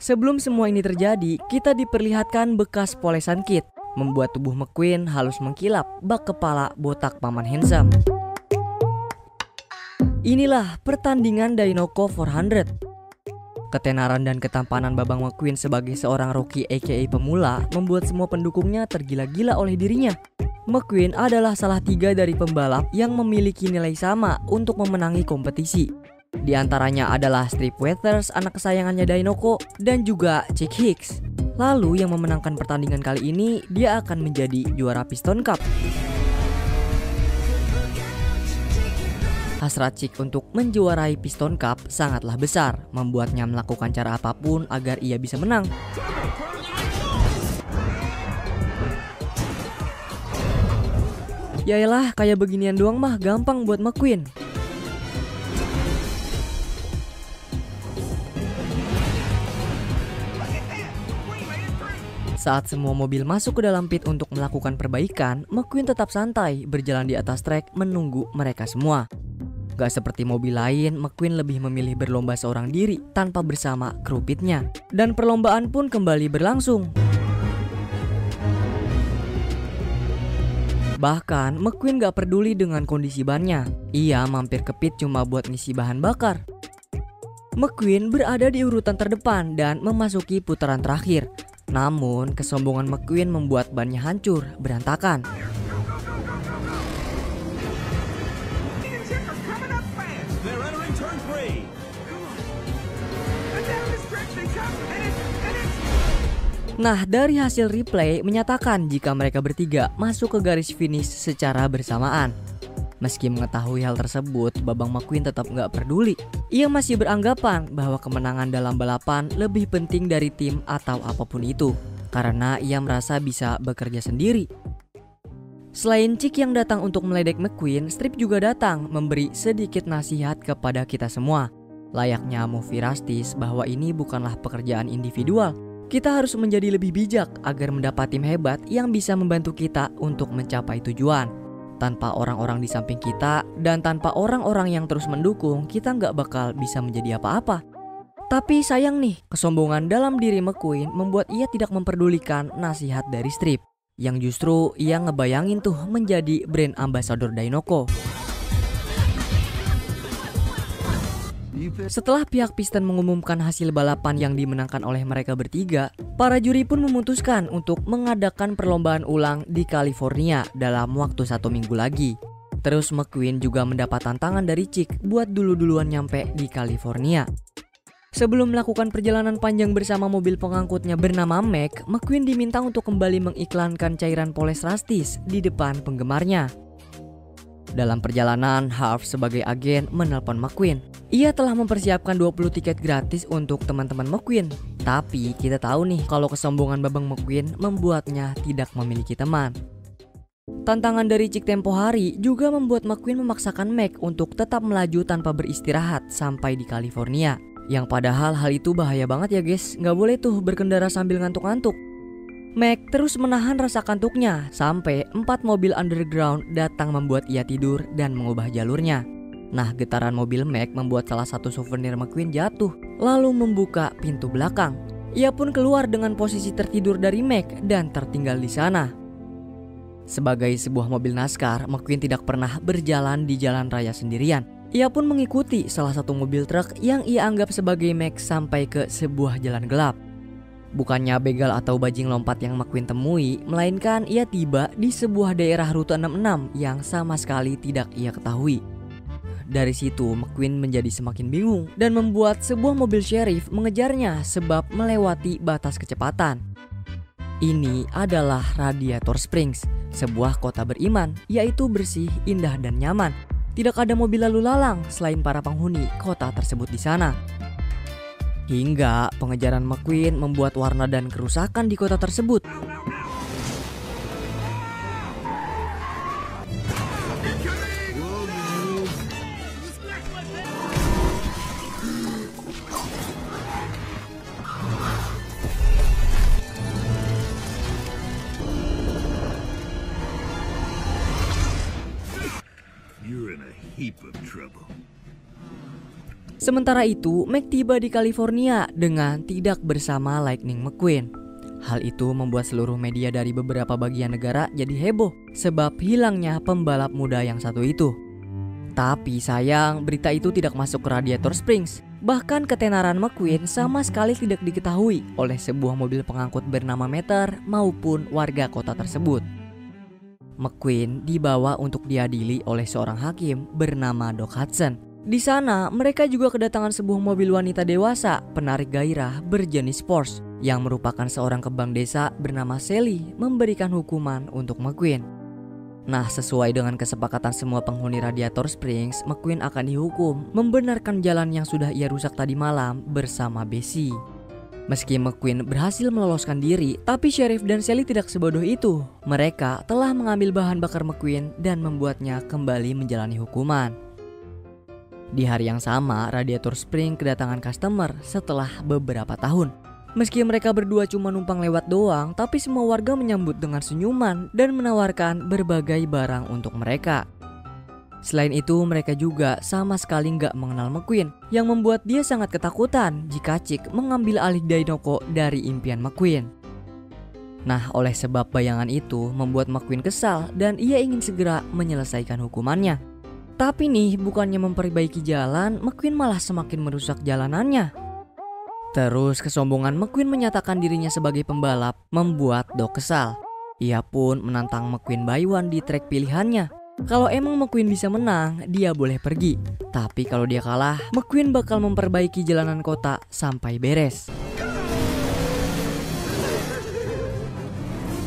Sebelum semua ini terjadi, kita diperlihatkan bekas polesan Kit, membuat tubuh McQueen halus mengkilap bak kepala botak paman handsome. Inilah pertandingan Dinoco 400. Ketenaran dan ketampanan Babang McQueen sebagai seorang rookie aka pemula membuat semua pendukungnya tergila-gila oleh dirinya. McQueen adalah salah 3 dari pembalap yang memiliki nilai sama untuk memenangi kompetisi. Di antaranya adalah Strip Weathers, anak kesayangannya Dinoco, dan juga Chick Hicks. Lalu yang memenangkan pertandingan kali ini, dia akan menjadi juara Piston Cup. Hasrat Chick untuk menjuarai Piston Cup sangatlah besar, membuatnya melakukan cara apapun agar ia bisa menang. Yaelah, kayak beginian doang mah gampang buat McQueen. Saat semua mobil masuk ke dalam pit untuk melakukan perbaikan, McQueen tetap santai berjalan di atas trek menunggu mereka semua. Gak seperti mobil lain, McQueen lebih memilih berlomba seorang diri tanpa bersama kru pitnya. Dan perlombaan pun kembali berlangsung. Bahkan McQueen gak peduli dengan kondisi bannya. Ia mampir ke pit cuma buat ngisi bahan bakar. McQueen berada di urutan terdepan dan memasuki putaran terakhir. Namun kesombongan McQueen membuat bannya hancur berantakan. Nah, dari hasil replay menyatakan jika mereka bertiga masuk ke garis finish secara bersamaan. Meski mengetahui hal tersebut, Babang McQueen tetap nggak peduli. Ia masih beranggapan bahwa kemenangan dalam balapan lebih penting dari tim atau apapun itu, karena ia merasa bisa bekerja sendiri. Selain Chick yang datang untuk meledek McQueen, Strip juga datang memberi sedikit nasihat kepada kita semua. Layaknya movie Rastis bahwa ini bukanlah pekerjaan individual. Kita harus menjadi lebih bijak agar mendapat tim hebat yang bisa membantu kita untuk mencapai tujuan. Tanpa orang-orang di samping kita dan tanpa orang-orang yang terus mendukung, kita nggak bakal bisa menjadi apa-apa. Tapi sayang nih, kesombongan dalam diri McQueen membuat ia tidak memperdulikan nasihat dari Strip. Yang justru ia ngebayangin tuh menjadi brand ambassador Dinoco. Setelah pihak Piston mengumumkan hasil balapan yang dimenangkan oleh mereka bertiga, para juri pun memutuskan untuk mengadakan perlombaan ulang di California dalam waktu 1 minggu lagi. Terus McQueen juga mendapat tantangan dari Chick buat dulu-duluan nyampe di California. Sebelum melakukan perjalanan panjang bersama mobil pengangkutnya bernama Mac, McQueen diminta untuk kembali mengiklankan cairan poles Rastis di depan penggemarnya. Dalam perjalanan, Harv sebagai agen menelpon McQueen. Ia telah mempersiapkan 20 tiket gratis untuk teman-teman McQueen. Tapi kita tahu nih kalau kesombongan Babang McQueen membuatnya tidak memiliki teman. Tantangan dari Chick tempo hari juga membuat McQueen memaksakan Mac untuk tetap melaju tanpa beristirahat sampai di California. Yang padahal hal itu bahaya banget ya guys, nggak boleh tuh berkendara sambil ngantuk-ngantuk. Mac terus menahan rasa kantuknya sampai 4 mobil underground datang membuat ia tidur dan mengubah jalurnya. Nah, getaran mobil Mac membuat salah satu souvenir McQueen jatuh, lalu membuka pintu belakang. Ia pun keluar dengan posisi tertidur dari Mac dan tertinggal di sana. Sebagai sebuah mobil NASCAR, McQueen tidak pernah berjalan di jalan raya sendirian. Ia pun mengikuti salah satu mobil truk yang ia anggap sebagai Mac sampai ke sebuah jalan gelap. Bukannya begal atau bajing lompat yang McQueen temui, melainkan ia tiba di sebuah daerah rute 66 yang sama sekali tidak ia ketahui. Dari situ McQueen menjadi semakin bingung dan membuat sebuah mobil sheriff mengejarnya sebab melewati batas kecepatan. Ini adalah Radiator Springs, sebuah kota beriman, yaitu bersih, indah dan nyaman. Tidak ada mobil lalu lalang selain para penghuni kota tersebut di sana. Hingga pengejaran McQueen membuat warna dan kerusakan di kota tersebut. You're in a heap of trouble. Sementara itu, Mac tiba di California dengan tidak bersama Lightning McQueen. Hal itu membuat seluruh media dari beberapa bagian negara jadi heboh sebab hilangnya pembalap muda yang satu itu. Tapi sayang, berita itu tidak masuk ke Radiator Springs. Bahkan ketenaran McQueen sama sekali tidak diketahui oleh sebuah mobil pengangkut bernama Meter maupun warga kota tersebut. McQueen dibawa untuk diadili oleh seorang hakim bernama Doc Hudson. Di sana, mereka juga kedatangan sebuah mobil wanita dewasa penarik gairah berjenis Porsche yang merupakan seorang kebang desa bernama Sally memberikan hukuman untuk McQueen. Nah, sesuai dengan kesepakatan semua penghuni Radiator Springs, McQueen akan dihukum membenarkan jalan yang sudah ia rusak tadi malam bersama Bessie. Meski McQueen berhasil meloloskan diri, tapi Sheriff dan Sally tidak sebodoh itu. Mereka telah mengambil bahan bakar McQueen dan membuatnya kembali menjalani hukuman. Di hari yang sama, Radiator Springs kedatangan customer setelah beberapa tahun. Meski mereka berdua cuma numpang lewat doang, tapi semua warga menyambut dengan senyuman dan menawarkan berbagai barang untuk mereka. Selain itu, mereka juga sama sekali nggak mengenal McQueen, yang membuat dia sangat ketakutan jika Chick mengambil alih Dainoko dari impian McQueen. Nah, oleh sebab bayangan itu membuat McQueen kesal dan ia ingin segera menyelesaikan hukumannya. Tapi nih, bukannya memperbaiki jalan, McQueen malah semakin merusak jalanannya. Terus kesombongan McQueen menyatakan dirinya sebagai pembalap membuat Doc kesal. Ia pun menantang McQueen by one di trek pilihannya. Kalau emang McQueen bisa menang, dia boleh pergi. Tapi kalau dia kalah, McQueen bakal memperbaiki jalanan kota sampai beres.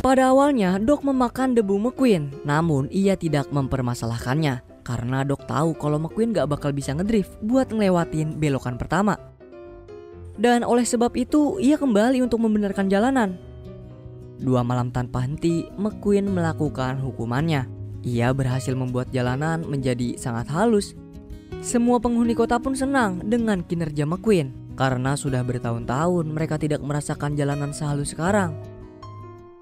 Pada awalnya, Doc memakan debu McQueen, namun ia tidak mempermasalahkannya. Karena Doc tahu kalau McQueen gak bakal bisa ngedrift buat ngelewatin belokan pertama. Dan oleh sebab itu, ia kembali untuk membenarkan jalanan. 2 malam tanpa henti, McQueen melakukan hukumannya. Ia berhasil membuat jalanan menjadi sangat halus. Semua penghuni kota pun senang dengan kinerja McQueen, karena sudah bertahun-tahun mereka tidak merasakan jalanan sehalus sekarang.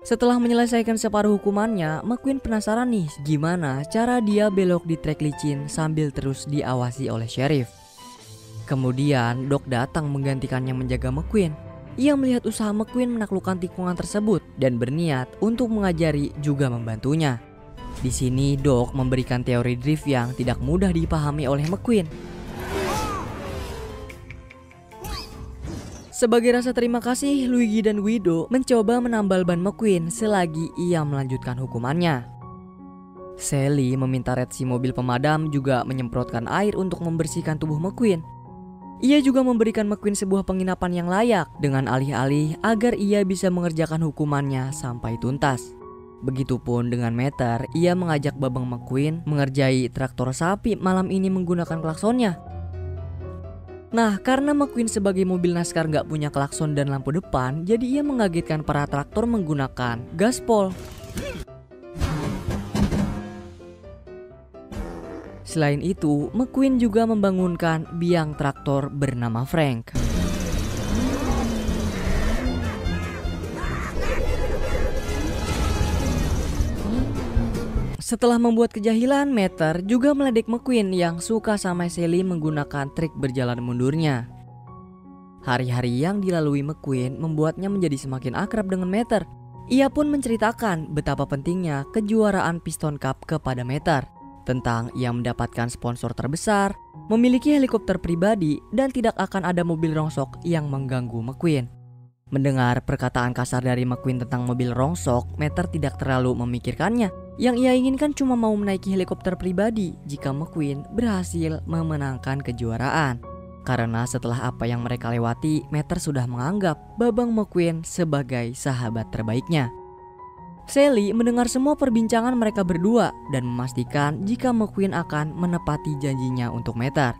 Setelah menyelesaikan separuh hukumannya, McQueen penasaran nih gimana cara dia belok di trek licin sambil terus diawasi oleh Sheriff. Kemudian Doc datang menggantikannya menjaga McQueen. Ia melihat usaha McQueen menaklukkan tikungan tersebut dan berniat untuk mengajari juga membantunya. Di sini Doc memberikan teori drift yang tidak mudah dipahami oleh McQueen. Sebagai rasa terima kasih, Luigi dan Guido mencoba menambal ban McQueen selagi ia melanjutkan hukumannya. Sally meminta Red, si mobil pemadam, juga menyemprotkan air untuk membersihkan tubuh McQueen. Ia juga memberikan McQueen sebuah penginapan yang layak dengan alih-alih agar ia bisa mengerjakan hukumannya sampai tuntas. Begitupun dengan Meter, ia mengajak Babang McQueen mengerjai traktor sapi malam ini menggunakan klaksonnya. Nah, karena McQueen sebagai mobil NASCAR nggak punya klakson dan lampu depan, jadi ia mengagetkan para traktor menggunakan gaspol. Selain itu, McQueen juga membangunkan biang traktor bernama Frank. Setelah membuat kejahilan, Meter juga meledek McQueen yang suka sama Sally menggunakan trik berjalan mundurnya. Hari-hari yang dilalui McQueen membuatnya menjadi semakin akrab dengan Meter. Ia pun menceritakan betapa pentingnya kejuaraan Piston Cup kepada Meter, tentang ia mendapatkan sponsor terbesar, memiliki helikopter pribadi, dan tidak akan ada mobil rongsok yang mengganggu McQueen. Mendengar perkataan kasar dari McQueen tentang mobil rongsok, Meter tidak terlalu memikirkannya. Yang ia inginkan cuma mau menaiki helikopter pribadi jika McQueen berhasil memenangkan kejuaraan. Karena setelah apa yang mereka lewati, Meter sudah menganggap Babang McQueen sebagai sahabat terbaiknya. Sally mendengar semua perbincangan mereka berdua dan memastikan jika McQueen akan menepati janjinya untuk Meter.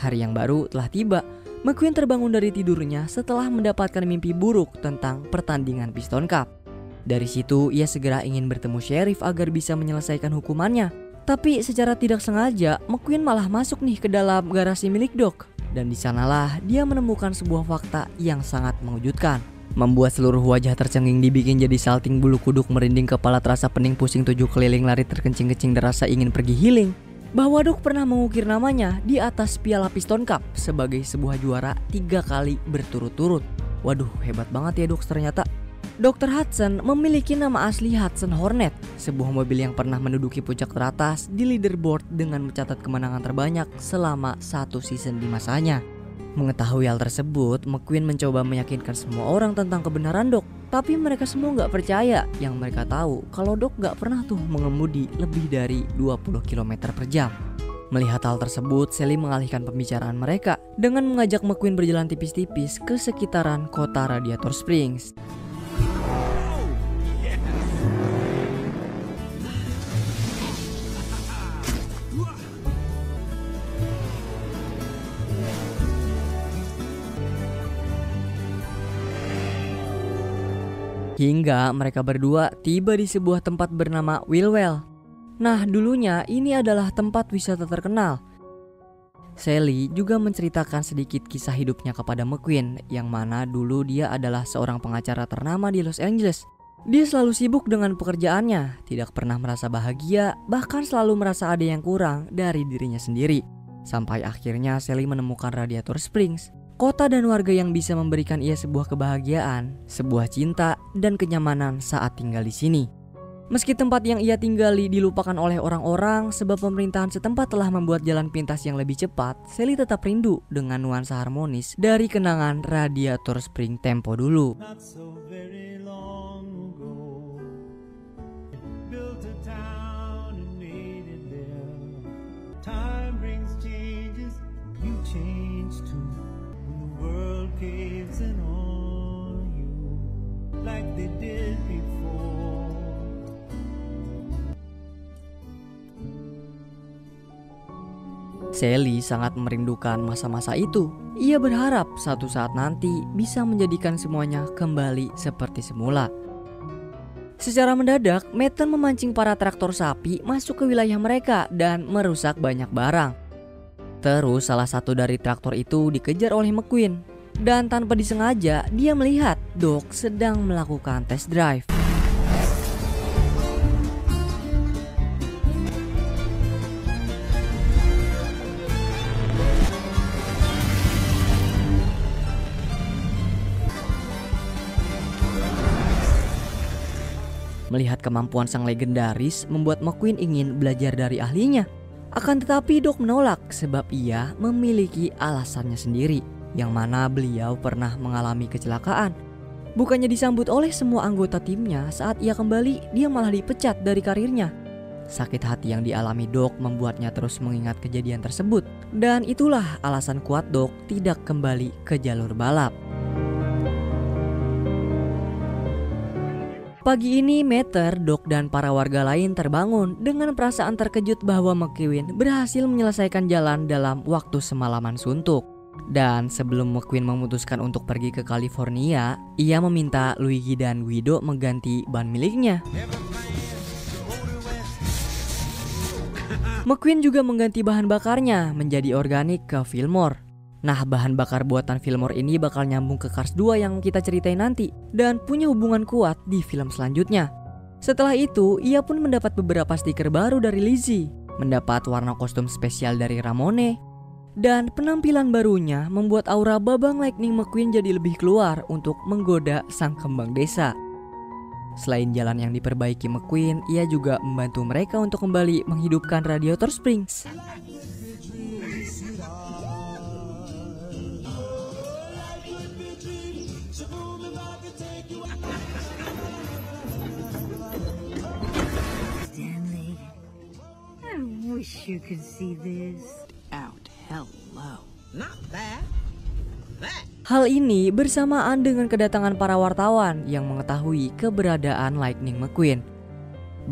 Hari yang baru telah tiba. McQueen terbangun dari tidurnya setelah mendapatkan mimpi buruk tentang pertandingan Piston Cup. Dari situ ia segera ingin bertemu Sheriff agar bisa menyelesaikan hukumannya. Tapi secara tidak sengaja McQueen malah masuk nih ke dalam garasi milik Doc. Dan di sanalah dia menemukan sebuah fakta yang sangat mengejutkan. Membuat seluruh wajah tercenging dibikin jadi salting, bulu kuduk merinding, kepala terasa pening, pusing, 7 keliling, lari terkencing-kencing dan rasa ingin pergi healing. bahwa Doc pernah mengukir namanya di atas piala Piston Cup sebagai sebuah juara 3 kali berturut-turut. Waduh, hebat banget ya Doc ternyata. Dr. Hudson memiliki nama asli Hudson Hornet, sebuah mobil yang pernah menduduki puncak teratas di leaderboard dengan mencatat kemenangan terbanyak selama 1 season di masanya. Mengetahui hal tersebut, McQueen mencoba meyakinkan semua orang tentang kebenaran Doc. Tapi mereka semua gak percaya. Yang mereka tahu kalau Doc gak pernah tuh mengemudi lebih dari 20 km per jam. Melihat hal tersebut, Sally mengalihkan pembicaraan mereka dengan mengajak McQueen berjalan tipis-tipis ke sekitaran kota Radiator Springs. Hingga mereka berdua tiba di sebuah tempat bernama Willwell. Nah, dulunya ini adalah tempat wisata terkenal. Sally juga menceritakan sedikit kisah hidupnya kepada McQueen, yang mana dulu dia adalah seorang pengacara ternama di Los Angeles. Dia selalu sibuk dengan pekerjaannya, tidak pernah merasa bahagia, bahkan selalu merasa ada yang kurang dari dirinya sendiri. Sampai akhirnya Sally menemukan Radiator Springs, kota dan warga yang bisa memberikan ia sebuah kebahagiaan, sebuah cinta, dan kenyamanan saat tinggal di sini. Meski tempat yang ia tinggali dilupakan oleh orang-orang sebab pemerintahan setempat telah membuat jalan pintas yang lebih cepat, Sally tetap rindu dengan nuansa harmonis dari kenangan Radiator Springs tempo dulu. Sally sangat merindukan masa-masa itu. Ia berharap suatu saat nanti bisa menjadikan semuanya kembali seperti semula. Secara mendadak, Matten memancing para traktor sapi masuk ke wilayah mereka dan merusak banyak barang. Terus salah satu dari traktor itu dikejar oleh McQueen. Dan tanpa disengaja, dia melihat Doc sedang melakukan test drive. Melihat kemampuan sang legendaris membuat McQueen ingin belajar dari ahlinya. Akan tetapi Doc menolak sebab ia memiliki alasannya sendiri, yang mana beliau pernah mengalami kecelakaan. Bukannya disambut oleh semua anggota timnya, saat ia kembali dia malah dipecat dari karirnya. Sakit hati yang dialami Doc membuatnya terus mengingat kejadian tersebut. Dan itulah alasan kuat Doc tidak kembali ke jalur balap. Pagi ini Mater, Doc dan para warga lain terbangun dengan perasaan terkejut bahwa McQueen berhasil menyelesaikan jalan dalam waktu semalaman suntuk. Dan sebelum McQueen memutuskan untuk pergi ke California, ia meminta Luigi dan Guido mengganti ban miliknya. McQueen juga mengganti bahan bakarnya menjadi organik ke Fillmore. Nah, bahan bakar buatan Fillmore ini bakal nyambung ke Cars 2 yang kita ceritain nanti dan punya hubungan kuat di film selanjutnya. Setelah itu, ia pun mendapat beberapa stiker baru dari Lizzie, mendapat warna kostum spesial dari Ramone, dan penampilan barunya membuat aura Babang Lightning McQueen jadi lebih keluar untuk menggoda sang kembang desa. Selain jalan yang diperbaiki McQueen, ia juga membantu mereka untuk kembali menghidupkan Radiator Springs. Wish you could see this. Out, hello. Not that. Hal ini bersamaan dengan kedatangan para wartawan yang mengetahui keberadaan Lightning McQueen.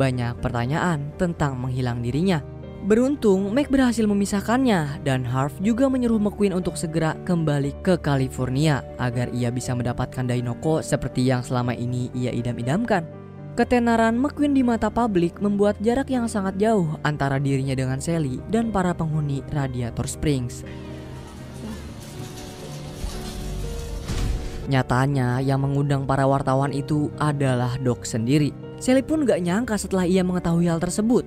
Banyak pertanyaan tentang menghilang dirinya. Beruntung Mac berhasil memisahkannya dan Harv juga menyuruh McQueen untuk segera kembali ke California agar ia bisa mendapatkan Dainoko seperti yang selama ini ia idam-idamkan. Ketenaran McQueen di mata publik membuat jarak yang sangat jauh antara dirinya dengan Sally dan para penghuni Radiator Springs. Nyatanya yang mengundang para wartawan itu adalah Doc sendiri. Sally pun gak nyangka setelah ia mengetahui hal tersebut.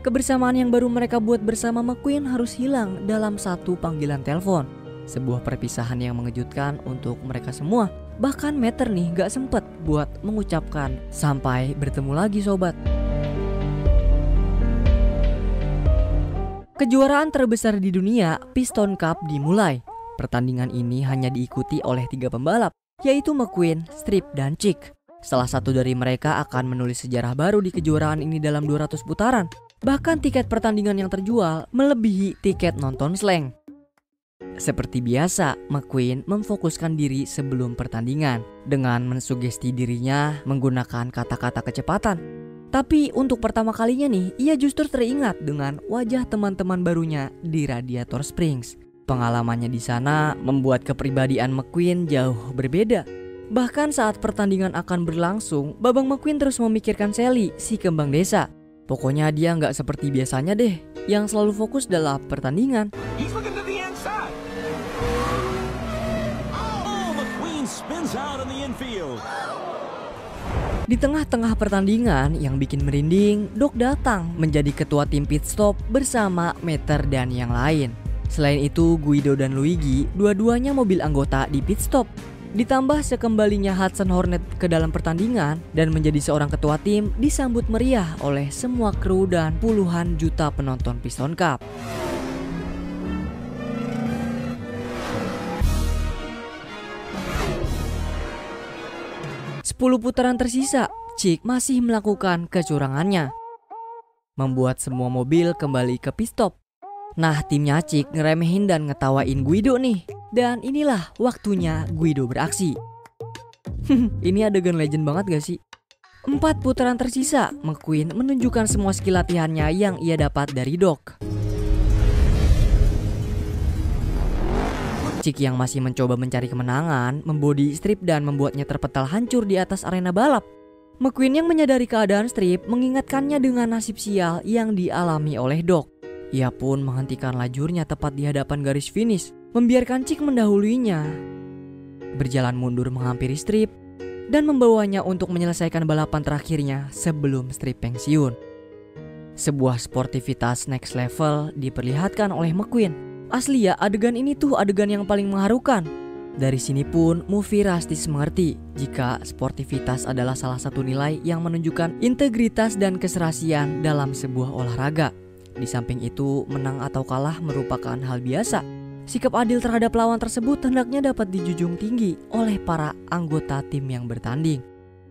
Kebersamaan yang baru mereka buat bersama McQueen harus hilang dalam satu panggilan telepon. Sebuah perpisahan yang mengejutkan untuk mereka semua. Bahkan Mater nih gak sempet buat mengucapkan sampai bertemu lagi sobat. Kejuaraan terbesar di dunia, Piston Cup, dimulai. Pertandingan ini hanya diikuti oleh 3 pembalap, yaitu McQueen, Strip, dan Chick. Salah satu dari mereka akan menulis sejarah baru di kejuaraan ini dalam 200 putaran. Bahkan tiket pertandingan yang terjual melebihi tiket nonton slang. Seperti biasa, McQueen memfokuskan diri sebelum pertandingan dengan mensugesti dirinya menggunakan kata-kata kecepatan. Tapi untuk pertama kalinya nih, ia justru teringat dengan wajah teman-teman barunya di Radiator Springs. Pengalamannya di sana membuat kepribadian McQueen jauh berbeda. Bahkan saat pertandingan akan berlangsung, Babang McQueen terus memikirkan Sally, si kembang desa. Pokoknya dia nggak seperti biasanya deh, yang selalu fokus dalam pertandingan. Di tengah-tengah pertandingan yang bikin merinding, Doc datang menjadi ketua tim pit stop bersama Mater dan yang lain. Selain itu, Guido dan Luigi, dua-duanya mobil anggota di pit stop. Ditambah sekembalinya Hudson Hornet ke dalam pertandingan dan menjadi seorang ketua tim, disambut meriah oleh semua kru dan puluhan juta penonton Piston Cup. Sepuluh putaran tersisa, Chick masih melakukan kecurangannya, membuat semua mobil kembali ke pit stop. Nah, timnya Chick ngeremehin dan ngetawain Guido nih. Dan inilah waktunya Guido beraksi. Ini adegan legend banget gak sih? 4 putaran tersisa, McQueen menunjukkan semua skill latihannya yang ia dapat dari Doc. Chick yang masih mencoba mencari kemenangan, membody Strip dan membuatnya terpental hancur di atas arena balap. McQueen yang menyadari keadaan Strip mengingatkannya dengan nasib sial yang dialami oleh Doc. Ia pun menghentikan lajurnya tepat di hadapan garis finish, membiarkan Chick mendahuluinya. Berjalan mundur menghampiri Strip dan membawanya untuk menyelesaikan balapan terakhirnya sebelum Strip pensiun. Sebuah sportivitas next level diperlihatkan oleh McQueen. Asli ya, adegan ini tuh adegan yang paling mengharukan. Dari sini pun movie Rastis mengerti jika sportivitas adalah salah satu nilai yang menunjukkan integritas dan keserasian dalam sebuah olahraga. Di samping itu, menang atau kalah merupakan hal biasa. Sikap adil terhadap lawan tersebut hendaknya dapat dijunjung tinggi oleh para anggota tim yang bertanding.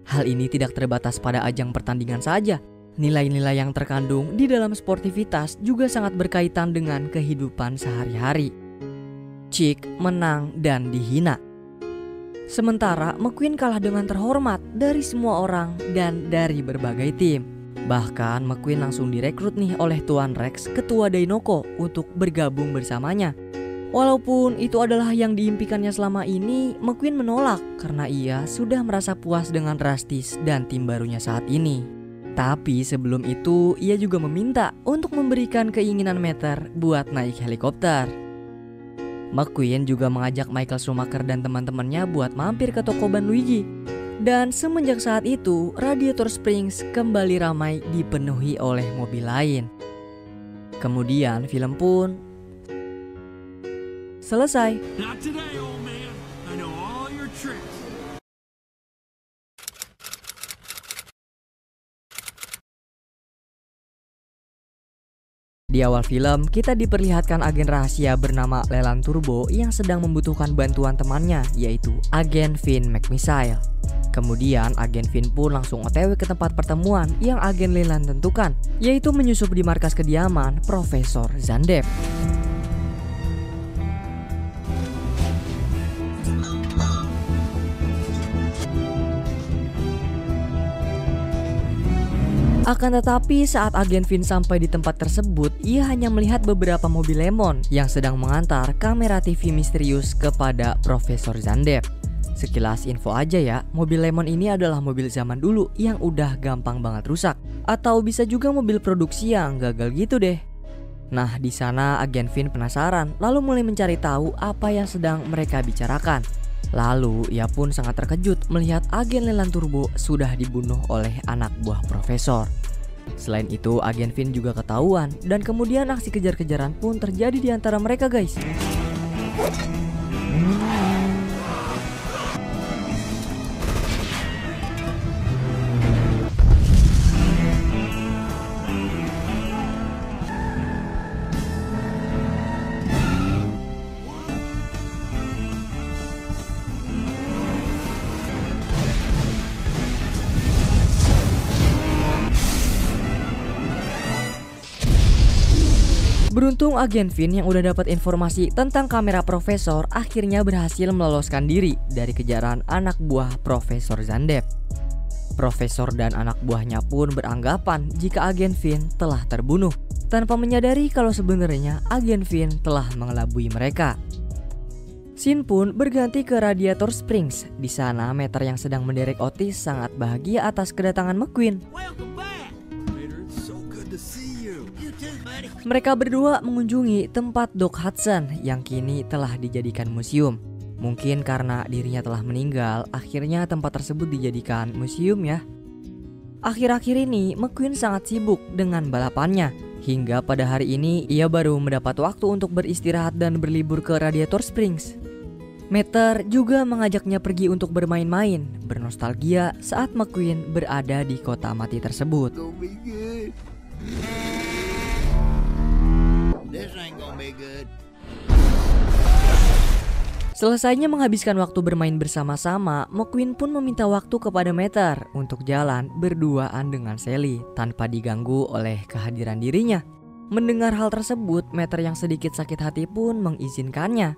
Hal ini tidak terbatas pada ajang pertandingan saja. Nilai-nilai yang terkandung di dalam sportivitas juga sangat berkaitan dengan kehidupan sehari-hari. Chick menang dan dihina. Sementara McQueen kalah dengan terhormat dari semua orang dan dari berbagai tim. Bahkan McQueen langsung direkrut nih oleh Tuan Rex, ketua Dinoco, untuk bergabung bersamanya. Walaupun itu adalah yang diimpikannya selama ini, McQueen menolak karena ia sudah merasa puas dengan Rastis dan tim barunya saat ini. Tapi sebelum itu, ia juga meminta untuk memberikan keinginan Mater buat naik helikopter. McQueen juga mengajak Michael Schumacher dan teman-temannya buat mampir ke toko ban Luigi. Dan semenjak saat itu, Radiator Springs kembali ramai dipenuhi oleh mobil lain. Kemudian film pun selesai. Not today, old man. I know all your tricks. Di awal film, kita diperlihatkan agen rahasia bernama Leland Turbo yang sedang membutuhkan bantuan temannya, yaitu Agen Vin McMissile. Kemudian Agen Vin pun langsung OTW ke tempat pertemuan yang Agen Leland tentukan, yaitu menyusup di markas kediaman Profesor Zandep. Akan tetapi saat Agen Vin sampai di tempat tersebut, ia hanya melihat beberapa mobil lemon yang sedang mengantar kamera TV misterius kepada Profesor Zandep. Sekilas info aja ya, mobil lemon ini adalah mobil zaman dulu yang udah gampang banget rusak, atau bisa juga mobil produksi yang gagal gitu deh. Nah, di sana Agen Vin penasaran, lalu mulai mencari tahu apa yang sedang mereka bicarakan. Lalu ia pun sangat terkejut melihat Agen Leland Turbo sudah dibunuh oleh anak buah profesor. Selain itu, agen Finn juga ketahuan dan kemudian aksi kejar-kejaran pun terjadi di antara mereka, guys. Beruntung agen Finn yang udah dapat informasi tentang kamera Profesor akhirnya berhasil meloloskan diri dari kejaran anak buah Profesor Zandep. Profesor dan anak buahnya pun beranggapan jika agen Finn telah terbunuh, tanpa menyadari kalau sebenarnya agen Finn telah mengelabui mereka. Scene pun berganti ke Radiator Springs. Di sana, Mater yang sedang menderek Otis sangat bahagia atas kedatangan McQueen. Welcome back. Mater, it's so good to see you. You too, buddy. Mereka berdua mengunjungi tempat Doc Hudson yang kini telah dijadikan museum. Mungkin karena dirinya telah meninggal, akhirnya tempat tersebut dijadikan museum ya. Akhir-akhir ini, McQueen sangat sibuk dengan balapannya. Hingga pada hari ini, ia baru mendapat waktu untuk beristirahat dan berlibur ke Radiator Springs. Mater juga mengajaknya pergi untuk bermain-main, bernostalgia saat McQueen berada di kota mati tersebut. Gonna be good. This ain't gonna be good. Selesainya menghabiskan waktu bermain bersama-sama, McQueen pun meminta waktu kepada Mater untuk jalan berduaan dengan Sally tanpa diganggu oleh kehadiran dirinya. Mendengar hal tersebut, Mater yang sedikit sakit hati pun mengizinkannya.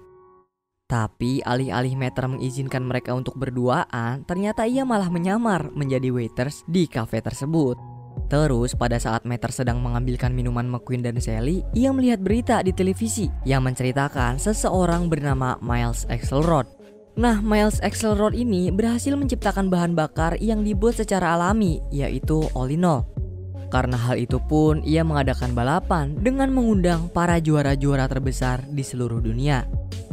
Tapi alih-alih Mater mengizinkan mereka untuk berduaan, ternyata ia malah menyamar menjadi waiters di kafe tersebut. Terus pada saat Mater sedang mengambilkan minuman McQueen dan Sally, ia melihat berita di televisi yang menceritakan seseorang bernama Miles Axelrod. Nah, Miles Axelrod ini berhasil menciptakan bahan bakar yang dibuat secara alami, yaitu olinol. Karena hal itu pun ia mengadakan balapan dengan mengundang para juara-juara terbesar di seluruh dunia.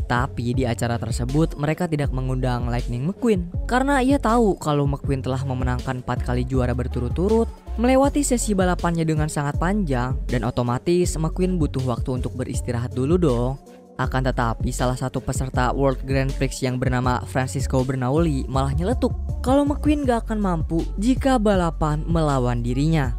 Tapi di acara tersebut mereka tidak mengundang Lightning McQueen karena ia tahu kalau McQueen telah memenangkan 4 kali juara berturut-turut, melewati sesi balapannya dengan sangat panjang, dan otomatis McQueen butuh waktu untuk beristirahat dulu dong. Akan tetapi salah satu peserta World Grand Prix yang bernama Francisco Bernoulli malah nyeletuk kalau McQueen gak akan mampu jika balapan melawan dirinya.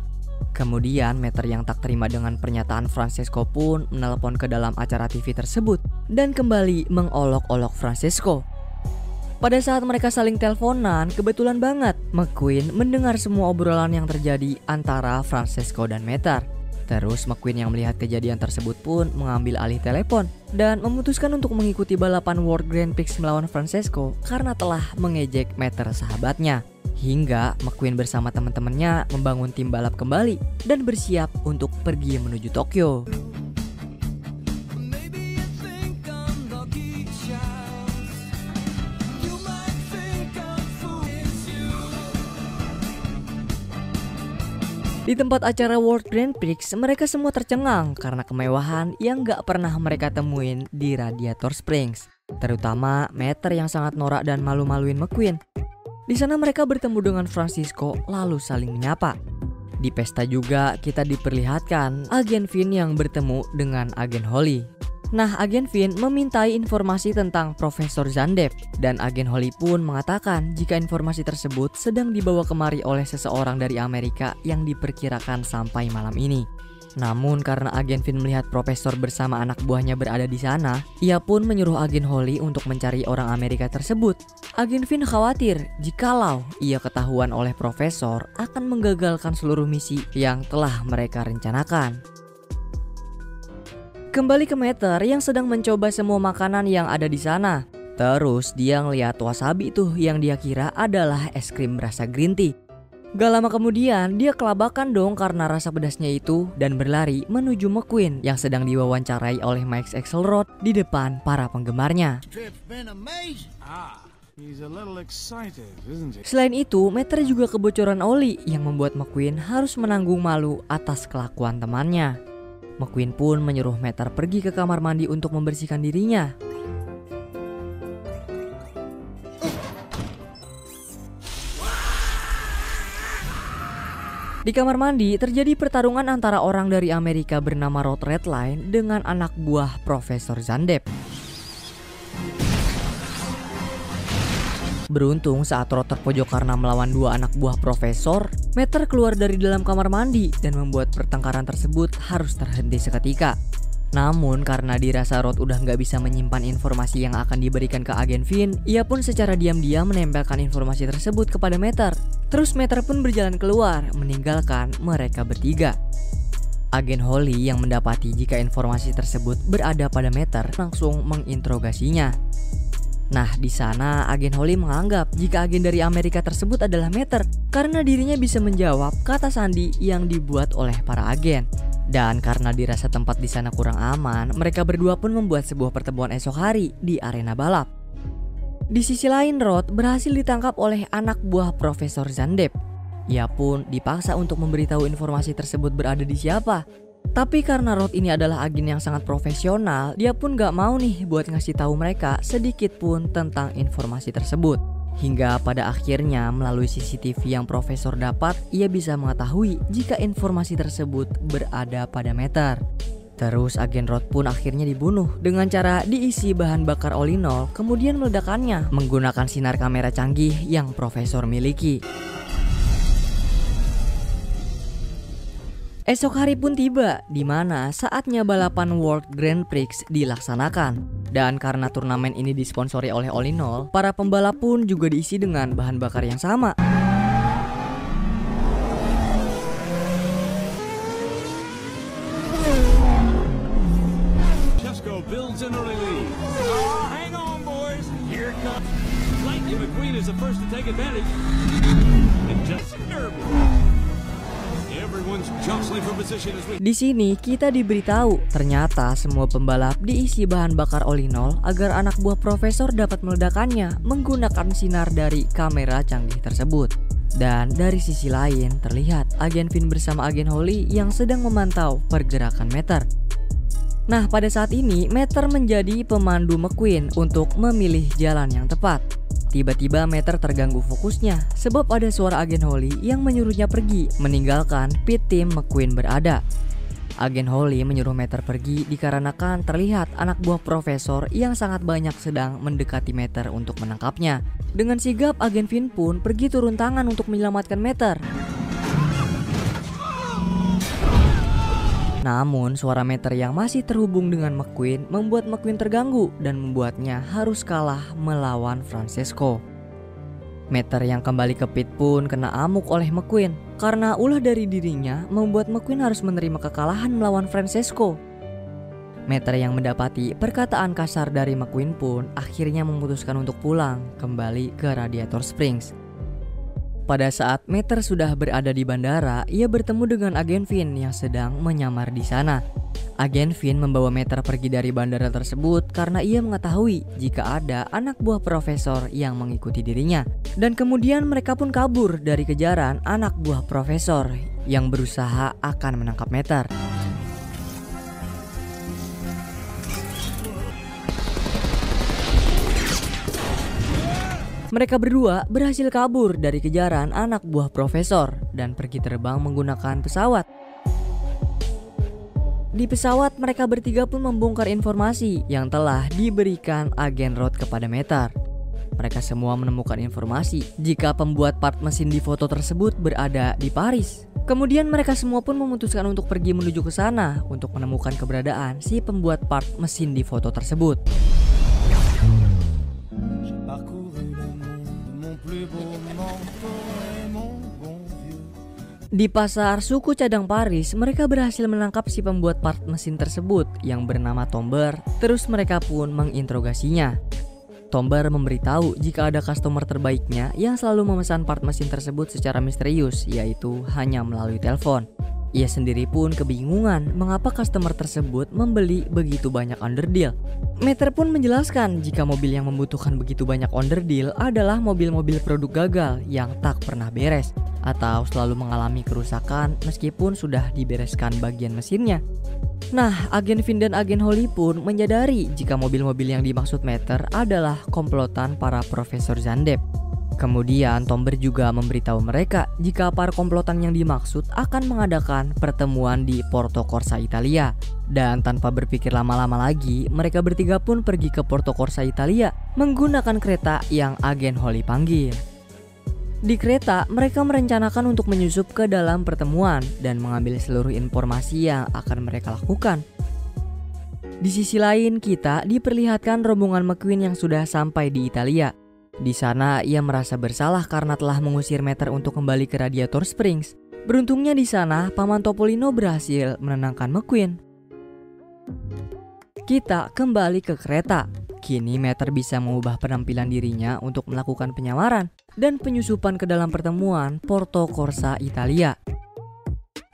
Kemudian Mater yang tak terima dengan pernyataan Francisco pun menelpon ke dalam acara TV tersebut dan kembali mengolok-olok Francisco. Pada saat mereka saling teleponan, kebetulan banget McQueen mendengar semua obrolan yang terjadi antara Francisco dan Mater. Terus McQueen yang melihat kejadian tersebut pun mengambil alih telepon dan memutuskan untuk mengikuti balapan World Grand Prix melawan Francisco karena telah mengejek Mater sahabatnya. Hingga McQueen bersama teman-temannya membangun tim balap kembali dan bersiap untuk pergi menuju Tokyo. Di tempat acara World Grand Prix, mereka semua tercengang karena kemewahan yang gak pernah mereka temuin di Radiator Springs. Terutama Mater yang sangat norak dan malu-maluin McQueen. Di sana mereka bertemu dengan Francisco lalu saling menyapa. Di pesta juga kita diperlihatkan agen Finn yang bertemu dengan agen Holly. Nah, agen Finn memintai informasi tentang Profesor Zandep dan agen Holly pun mengatakan jika informasi tersebut sedang dibawa kemari oleh seseorang dari Amerika yang diperkirakan sampai malam ini. Namun karena agen Finn melihat Profesor bersama anak buahnya berada di sana, ia pun menyuruh agen Holly untuk mencari orang Amerika tersebut. Agen Finn khawatir jikalau ia ketahuan oleh Profesor akan menggagalkan seluruh misi yang telah mereka rencanakan. Kembali ke Mater yang sedang mencoba semua makanan yang ada di sana. Terus dia ngeliat wasabi tuh yang dia kira adalah es krim rasa green tea. Gak lama kemudian dia kelabakan dong karena rasa pedasnya itu dan berlari menuju McQueen yang sedang diwawancarai oleh Mike Axelrod di depan para penggemarnya. Trip's been amazing. Ah, he's a little excited, isn't he? Selain itu, Mater juga kebocoran oli yang membuat McQueen harus menanggung malu atas kelakuan temannya. McQueen pun menyuruh Mater pergi ke kamar mandi untuk membersihkan dirinya. Di kamar mandi terjadi pertarungan antara orang dari Amerika bernama Rod Redline dengan anak buah Profesor Zandep. Beruntung saat Rod terpojok karena melawan dua anak buah profesor, Meter keluar dari dalam kamar mandi dan membuat pertengkaran tersebut harus terhenti seketika. Namun karena dirasa Rod udah nggak bisa menyimpan informasi yang akan diberikan ke agen Finn, ia pun secara diam-diam menempelkan informasi tersebut kepada Meter. Terus Meter pun berjalan keluar, meninggalkan mereka bertiga. Agen Holly yang mendapati jika informasi tersebut berada pada Meter langsung menginterogasinya. Nah, di sana agen Holly menganggap jika agen dari Amerika tersebut adalah Meter karena dirinya bisa menjawab kata sandi yang dibuat oleh para agen. Dan karena dirasa tempat di sana kurang aman, mereka berdua pun membuat sebuah pertemuan esok hari di arena balap. Di sisi lain, Rod berhasil ditangkap oleh anak buah Profesor Zandep. Ia pun dipaksa untuk memberitahu informasi tersebut berada di siapa. Tapi karena Rod ini adalah agen yang sangat profesional, dia pun gak mau nih buat ngasih tahu mereka sedikit pun tentang informasi tersebut. Hingga pada akhirnya melalui CCTV yang Profesor dapat, ia bisa mengetahui jika informasi tersebut berada pada Meter. Terus agen Rod pun akhirnya dibunuh dengan cara diisi bahan bakar olinol kemudian meledakannya menggunakan sinar kamera canggih yang Profesor miliki. Esok hari pun tiba, di mana saatnya balapan World Grand Prix dilaksanakan. Dan karena turnamen ini disponsori oleh Olinol, para pembalap pun juga diisi dengan bahan bakar yang sama. Chesko builds an early lead. Oh, hang on, boys. Here it comes. Lightning McQueen is the first to take advantage. And Justin Derby. Di sini kita diberitahu ternyata semua pembalap diisi bahan bakar olinol agar anak buah Profesor dapat meledakannya menggunakan sinar dari kamera canggih tersebut. Dan dari sisi lain terlihat agen Finn bersama agen Holly yang sedang memantau pergerakan Meter. Nah, pada saat ini Meter menjadi pemandu McQueen untuk memilih jalan yang tepat. Tiba-tiba Meter terganggu fokusnya sebab ada suara agen Holly yang menyuruhnya pergi meninggalkan pit tim McQueen berada. Agen Holly menyuruh Meter pergi dikarenakan terlihat anak buah Profesor yang sangat banyak sedang mendekati Meter untuk menangkapnya. Dengan sigap agen Finn pun pergi turun tangan untuk menyelamatkan Meter. Namun suara Meter yang masih terhubung dengan McQueen membuat McQueen terganggu dan membuatnya harus kalah melawan Francesco. Meter yang kembali ke pit pun kena amuk oleh McQueen karena ulah dari dirinya membuat McQueen harus menerima kekalahan melawan Francesco. Meter yang mendapati perkataan kasar dari McQueen pun akhirnya memutuskan untuk pulang kembali ke Radiator Springs. Pada saat Meter sudah berada di bandara, ia bertemu dengan agen Finn yang sedang menyamar di sana. Agen Finn membawa Meter pergi dari bandara tersebut karena ia mengetahui jika ada anak buah Profesor yang mengikuti dirinya. Dan kemudian mereka pun kabur dari kejaran anak buah Profesor yang berusaha akan menangkap Meter. Mereka berdua berhasil kabur dari kejaran anak buah Profesor dan pergi terbang menggunakan pesawat. Di pesawat mereka bertiga pun membongkar informasi yang telah diberikan agen Rod kepada Meter. Mereka semua menemukan informasi jika pembuat part mesin di foto tersebut berada di Paris. Kemudian mereka semua pun memutuskan untuk pergi menuju ke sana untuk menemukan keberadaan si pembuat part mesin di foto tersebut. Di pasar suku cadang Paris, mereka berhasil menangkap si pembuat part mesin tersebut yang bernama Tomber. Terus mereka pun menginterogasinya. Tomber memberitahu jika ada customer terbaiknya yang selalu memesan part mesin tersebut secara misterius, yaitu hanya melalui telepon. Ia sendiri pun kebingungan mengapa customer tersebut membeli begitu banyak underdeal. Meter pun menjelaskan jika mobil yang membutuhkan begitu banyak underdeal adalah mobil-mobil produk gagal yang tak pernah beres atau selalu mengalami kerusakan meskipun sudah dibereskan bagian mesinnya. Nah, agen Finn dan agen Holly pun menyadari jika mobil-mobil yang dimaksud Meter adalah komplotan para Profesor Zandep. Kemudian Tomber juga memberitahu mereka jika para komplotan yang dimaksud akan mengadakan pertemuan di Porto Corsa, Italia. Dan tanpa berpikir lama-lama lagi, mereka bertiga pun pergi ke Porto Corsa, Italia menggunakan kereta yang agen Holly panggil. Di kereta, mereka merencanakan untuk menyusup ke dalam pertemuan dan mengambil seluruh informasi yang akan mereka lakukan. Di sisi lain, kita diperlihatkan rombongan McQueen yang sudah sampai di Italia. Di sana, ia merasa bersalah karena telah mengusir Mater untuk kembali ke Radiator Springs. Beruntungnya di sana, Paman Topolino berhasil menenangkan McQueen. Kita kembali ke kereta. Kini Mater bisa mengubah penampilan dirinya untuk melakukan penyamaran dan penyusupan ke dalam pertemuan Porto Corsa, Italia.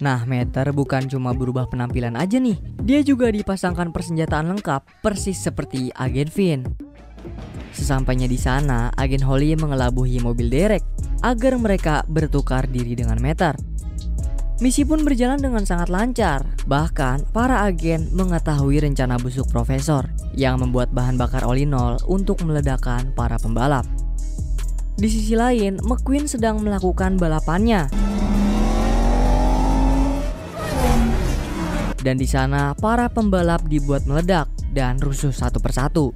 Nah, Mater bukan cuma berubah penampilan aja nih. Dia juga dipasangkan persenjataan lengkap persis seperti Agen Finn. Sesampainya di sana, Agen Holly mengelabuhi mobil Derek agar mereka bertukar diri dengan Mater. Misi pun berjalan dengan sangat lancar. Bahkan, para agen mengetahui rencana busuk Profesor yang membuat bahan bakar olinol untuk meledakkan para pembalap. Di sisi lain, McQueen sedang melakukan balapannya. Dan di sana, para pembalap dibuat meledak dan rusuh satu persatu.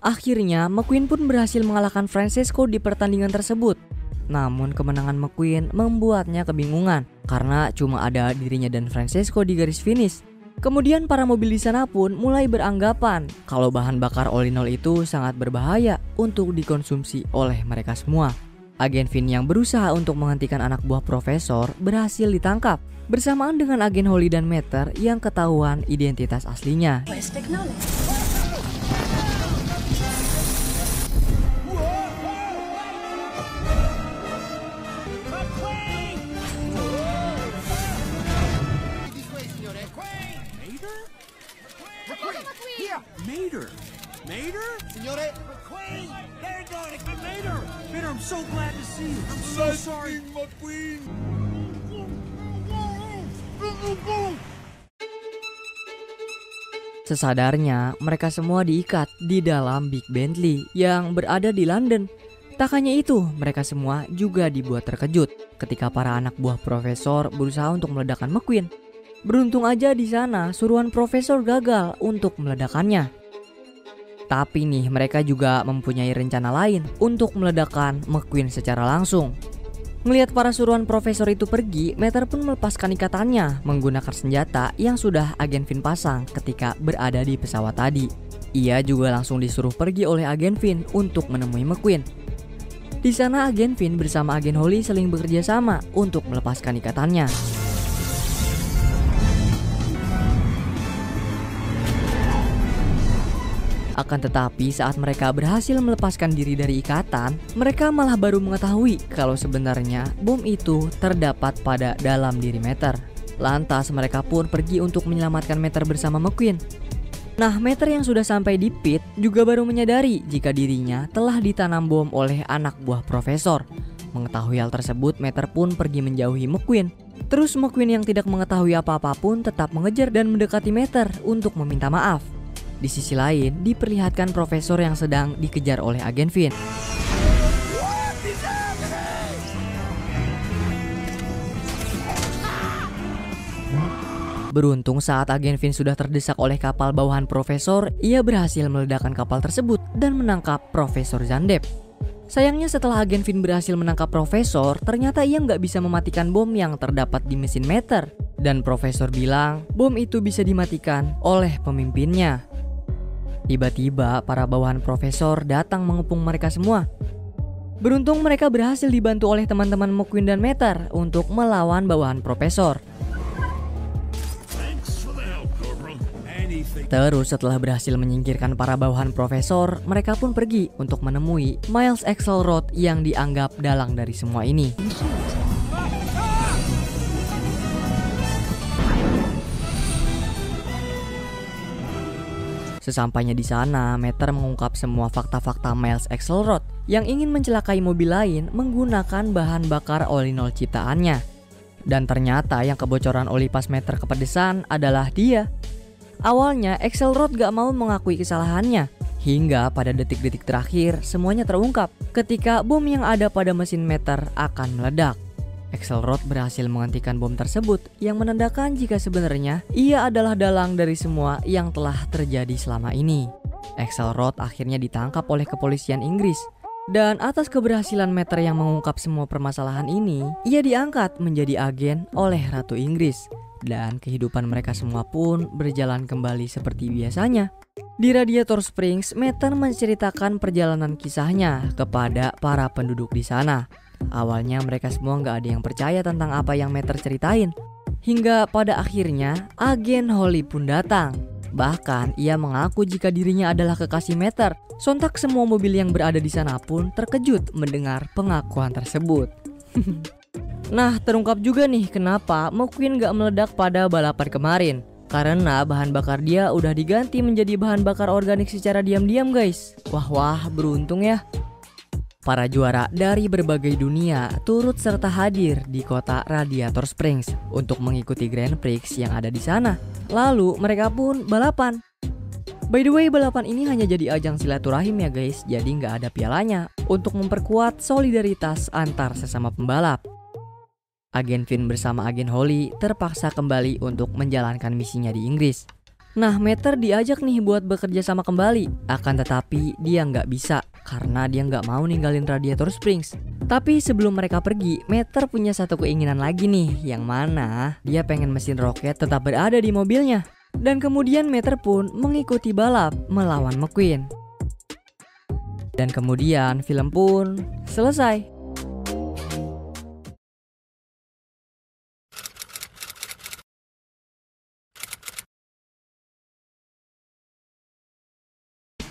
Akhirnya, McQueen pun berhasil mengalahkan Francesco di pertandingan tersebut. Namun kemenangan McQueen membuatnya kebingungan karena cuma ada dirinya dan Francesco di garis finish. Kemudian para mobil di sana pun mulai beranggapan kalau bahan bakar olinol itu sangat berbahaya untuk dikonsumsi oleh mereka semua. Agen Finn yang berusaha untuk menghentikan anak buah Profesor berhasil ditangkap bersamaan dengan Agen Holly dan Mater yang ketahuan identitas aslinya. Mater? Signore? McQueen! There you go, Mater! Mater, I'm so glad to see you. I'm so sorry. McQueen! Sesadarnya, mereka semua diikat di dalam Big Bentley yang berada di London. Tak hanya itu, mereka semua juga dibuat terkejut ketika para anak buah Profesor berusaha untuk meledakkan McQueen. Beruntung aja di sana, suruhan Profesor gagal untuk meledakannya. Tapi nih, mereka juga mempunyai rencana lain untuk meledakkan McQueen secara langsung. Melihat para suruhan Profesor itu pergi, Mater pun melepaskan ikatannya menggunakan senjata yang sudah Agen Finn pasang ketika berada di pesawat tadi. Ia juga langsung disuruh pergi oleh Agen Finn untuk menemui McQueen. Di sana Agen Finn bersama Agen Holly saling bekerja sama untuk melepaskan ikatannya. Akan tetapi saat mereka berhasil melepaskan diri dari ikatan, mereka malah baru mengetahui kalau sebenarnya bom itu terdapat pada dalam diri Mater. Lantas mereka pun pergi untuk menyelamatkan Mater bersama McQueen. Nah, Mater yang sudah sampai di pit juga baru menyadari jika dirinya telah ditanam bom oleh anak buah Profesor. Mengetahui hal tersebut, Mater pun pergi menjauhi McQueen. Terus McQueen yang tidak mengetahui apa-apa pun tetap mengejar dan mendekati Mater untuk meminta maaf. Di sisi lain, diperlihatkan Profesor yang sedang dikejar oleh Agen Finn. Beruntung saat Agen Finn sudah terdesak oleh kapal bawahan Profesor, ia berhasil meledakkan kapal tersebut dan menangkap Profesor Zandep. Sayangnya setelah Agen Finn berhasil menangkap Profesor, ternyata ia nggak bisa mematikan bom yang terdapat di mesin Mater. Dan Profesor bilang bom itu bisa dimatikan oleh pemimpinnya. Tiba-tiba para bawahan Profesor datang mengepung mereka semua. Beruntung mereka berhasil dibantu oleh teman-teman McQueen dan Mater untuk melawan bawahan Profesor. Terus setelah berhasil menyingkirkan para bawahan Profesor, mereka pun pergi untuk menemui Miles Axelrod yang dianggap dalang dari semua ini. Sesampainya di sana, Mater mengungkap semua fakta-fakta Miles Axelrod yang ingin mencelakai mobil lain menggunakan bahan bakar olinol ciptaannya. Dan ternyata yang kebocoran oli pas meter kepedesan adalah dia. Awalnya Axelrod gak mau mengakui kesalahannya, hingga pada detik-detik terakhir semuanya terungkap ketika bom yang ada pada mesin meter akan meledak. Axelrod berhasil menghentikan bom tersebut yang menandakan jika sebenarnya ia adalah dalang dari semua yang telah terjadi selama ini. Axelrod akhirnya ditangkap oleh kepolisian Inggris. Dan atas keberhasilan Meter yang mengungkap semua permasalahan ini, ia diangkat menjadi agen oleh Ratu Inggris. Dan kehidupan mereka semua pun berjalan kembali seperti biasanya. Di Radiator Springs, Meter menceritakan perjalanan kisahnya kepada para penduduk di sana. Awalnya mereka semua nggak ada yang percaya tentang apa yang Meter ceritain. Hingga pada akhirnya, agen Holly pun datang. Bahkan ia mengaku jika dirinya adalah kekasih Meter. Sontak semua mobil yang berada di sana pun terkejut mendengar pengakuan tersebut. Nah, terungkap juga nih kenapa McQueen gak meledak pada balapan kemarin. Karena bahan bakar dia udah diganti menjadi bahan bakar organik secara diam-diam guys. Wah, beruntung ya. Para juara dari berbagai dunia turut serta hadir di kota Radiator Springs untuk mengikuti Grand Prix yang ada di sana. Lalu mereka pun balapan. By the way, balapan ini hanya jadi ajang silaturahim ya guys, jadi nggak ada pialanya untuk memperkuat solidaritas antar sesama pembalap. Agen Finn bersama agen Holly terpaksa kembali untuk menjalankan misinya di Inggris. Nah, Meter diajak nih buat bekerja sama kembali, akan tetapi dia nggak bisa karena dia nggak mau ninggalin Radiator Springs. Tapi sebelum mereka pergi, Meter punya satu keinginan lagi nih, yang mana dia pengen mesin roket tetap berada di mobilnya. Dan kemudian Meter pun mengikuti balap melawan McQueen. Dan kemudian film pun selesai.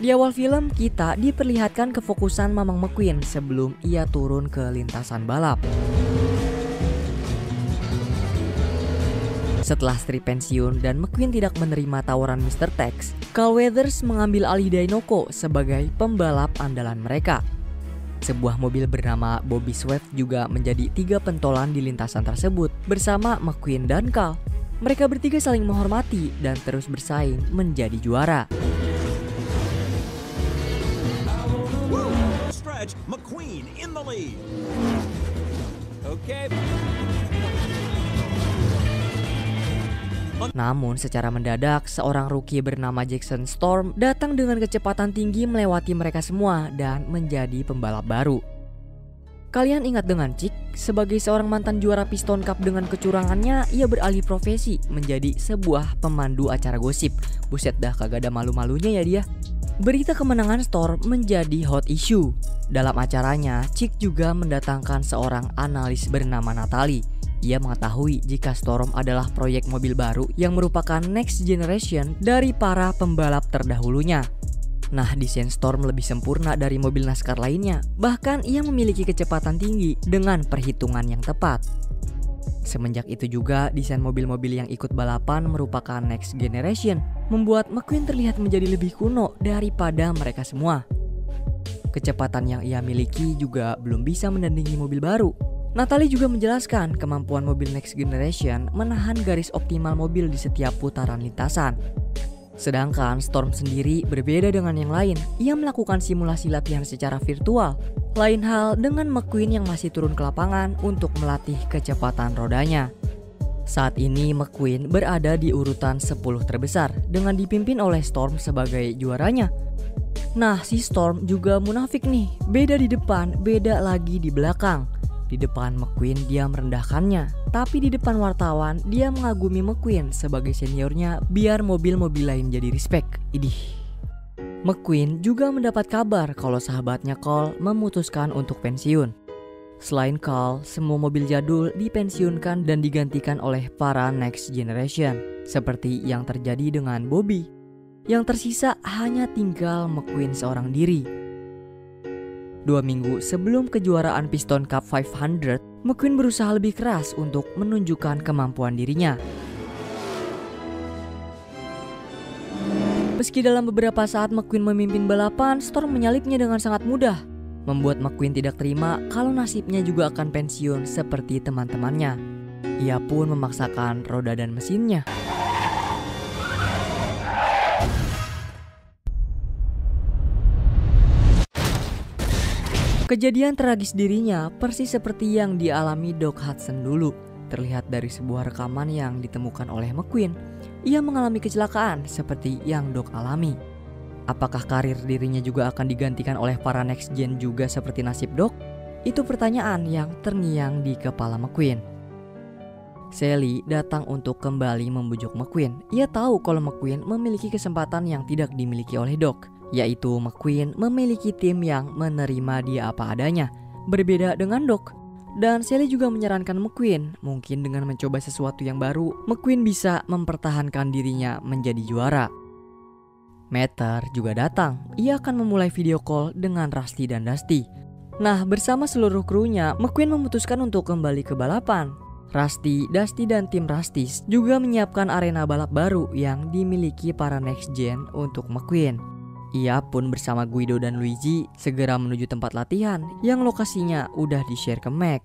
Di awal film kita diperlihatkan kefokusan Mamang McQueen sebelum ia turun ke lintasan balap. Setelah Strip pensiun dan McQueen tidak menerima tawaran Mr. Tex, Carl Weathers mengambil alih Dinoco sebagai pembalap andalan mereka. Sebuah mobil bernama Bobby Swift juga menjadi 3 pentolan di lintasan tersebut bersama McQueen dan Carl. Mereka bertiga saling menghormati dan terus bersaing menjadi juara. McQueen in the lead. Okay. Namun secara mendadak seorang rookie bernama Jackson Storm datang dengan kecepatan tinggi melewati mereka semua dan menjadi pembalap baru. Kalian ingat dengan Chick? Sebagai seorang mantan juara Piston Cup dengan kecurangannya, ia beralih profesi menjadi sebuah pemandu acara gosip. Buset dah, kagak ada malu-malunya ya dia. Berita kemenangan Storm menjadi hot issue. Dalam acaranya, Chick juga mendatangkan seorang analis bernama Natalie. Ia mengetahui jika Storm adalah proyek mobil baru yang merupakan next generation dari para pembalap terdahulunya. Nah, desain Storm lebih sempurna dari mobil NASCAR lainnya. Bahkan ia memiliki kecepatan tinggi dengan perhitungan yang tepat. Semenjak itu juga, desain mobil-mobil yang ikut balapan merupakan next generation, membuat McQueen terlihat menjadi lebih kuno daripada mereka semua. Kecepatan yang ia miliki juga belum bisa menandingi mobil baru. Natalie juga menjelaskan kemampuan mobil next generation menahan garis optimal mobil di setiap putaran lintasan. Sedangkan Storm sendiri berbeda dengan yang lain. Ia melakukan simulasi latihan secara virtual. Lain hal dengan McQueen yang masih turun ke lapangan untuk melatih kecepatan rodanya. Saat ini McQueen berada di urutan 10 terbesar dengan dipimpin oleh Storm sebagai juaranya. Nah, si Storm juga munafik nih. Beda di depan, beda lagi di belakang. Di depan McQueen dia merendahkannya, tapi di depan wartawan dia mengagumi McQueen sebagai seniornya biar mobil-mobil lain jadi respect. Idih. McQueen juga mendapat kabar kalau sahabatnya Cole memutuskan untuk pensiun. Selain Cole, semua mobil jadul dipensiunkan dan digantikan oleh para next generation, seperti yang terjadi dengan Bobby. Yang tersisa hanya tinggal McQueen seorang diri. 2 minggu sebelum kejuaraan Piston Cup 500, McQueen berusaha lebih keras untuk menunjukkan kemampuan dirinya. Meski dalam beberapa saat McQueen memimpin balapan, Storm menyalipnya dengan sangat mudah, membuat McQueen tidak terima kalau nasibnya juga akan pensiun seperti teman-temannya. Ia pun memaksakan roda dan mesinnya. Kejadian tragis dirinya persis seperti yang dialami Doc Hudson dulu. Terlihat dari sebuah rekaman yang ditemukan oleh McQueen. Ia mengalami kecelakaan seperti yang Doc alami. Apakah karir dirinya juga akan digantikan oleh para next gen juga seperti nasib Doc? Itu pertanyaan yang terngiang di kepala McQueen. Sally datang untuk kembali membujuk McQueen. Ia tahu kalau McQueen memiliki kesempatan yang tidak dimiliki oleh Doc, yaitu McQueen memiliki tim yang menerima dia apa adanya, berbeda dengan Doc. Dan Sally juga menyarankan McQueen, mungkin dengan mencoba sesuatu yang baru, McQueen bisa mempertahankan dirinya menjadi juara. Mater juga datang. Ia akan memulai video call dengan Rusty dan Dusty. Nah, bersama seluruh krunya, McQueen memutuskan untuk kembali ke balapan. Rusty, Dusty, dan tim Rusty's juga menyiapkan arena balap baru yang dimiliki para next gen untuk McQueen. Ia pun bersama Guido dan Luigi segera menuju tempat latihan yang lokasinya udah di-share ke Mac.